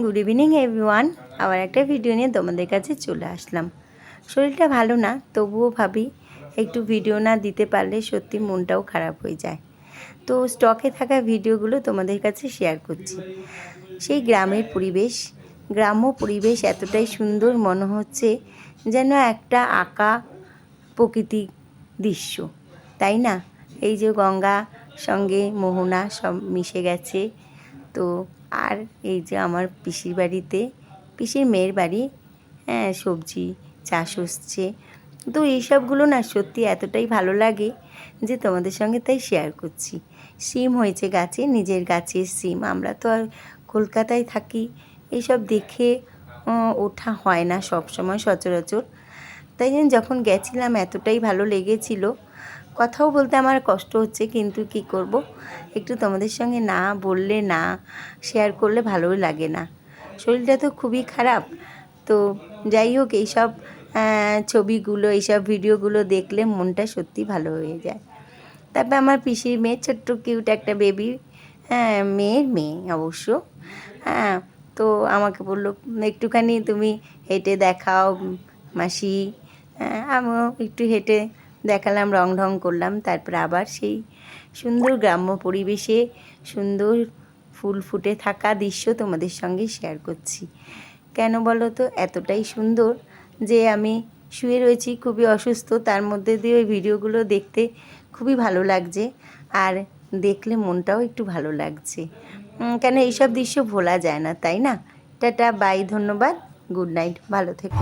Good evening everyone. আবার একটা video নিয়ে তোমাদের কাছে চলে আসলাম। শরীরটা ভালো না, তবুও ভাবি একটু ভিডিও না দিতে পারলে সত্যি মনটাও খারাপ হয়ে যায়। তো স্টকে থাকা ভিডিওগুলো তোমাদের কাছে শেয়ার করছি। সেই গ্রামের পরিবেশ, গ্রাম্য পরিবেশ এতটাই সুন্দর মনে হচ্ছে যেন একটা আঁকা প্রকৃতিক দৃশ্য, তাই না? এই যে গঙ্গা সঙ্গে মোহনা সব মিশে গেছে। তো আর এই যে আমার পিসির বাড়িতে, পিসির মেয়ের বাড়ি, হ্যাঁ, সবজি চাষ হচ্ছে। তো এইসবগুলো না সত্যি এতটাই ভালো লাগে যে তোমাদের সঙ্গে তাই শেয়ার করছি। সিম হয়েছে গাছে, নিজের গাছের সিম। আমরা তো আর কলকাতায় থাকি, এইসব দেখে ওঠা হয় না সব সময় সচরাচর। তাই জন্য যখন গেছিলাম এতটাই ভালো লেগেছিল, কথাও বলতে আমার কষ্ট হচ্ছে, কিন্তু কি করব, একটু তোমাদের সঙ্গে না বললে, না শেয়ার করলে ভালোই লাগে না। শরীরটা তো খুবই খারাপ। তো যাই হোক, এইসব ছবিগুলো, এইসব ভিডিওগুলো দেখলে মনটা সত্যি ভালো হয়ে যায়। তারপর আমার পিসির মেয়ে, ছোট্ট কিউট একটা বেবি, হ্যাঁ, মেয়ের মেয়ে অবশ্য, হ্যাঁ। তো আমাকে বললো একটুখানি তুমি হেঁটে দেখাও মাসি। হ্যাঁ, আমিও একটু হেঁটে দেখালাম, রং ঢং করলাম। তারপরে আবার সেই সুন্দর গ্রাম্য পরিবেশে সুন্দর ফুল ফুটে থাকা দৃশ্য তোমাদের সঙ্গে শেয়ার করছি। কেন বলো তো, এতটাই সুন্দর যে আমি শুয়ে রয়েছি, খুবই অসুস্থ, তার মধ্যে দিয়ে ওই ভিডিওগুলো দেখতে খুবই ভালো লাগছে। আর দেখলে মনটাও একটু ভালো লাগছে, কেন এইসব দৃশ্য ভোলা যায় না, তাই না? টাটা, বাই, ধন্যবাদ, গুড নাইট, ভালো থেকো।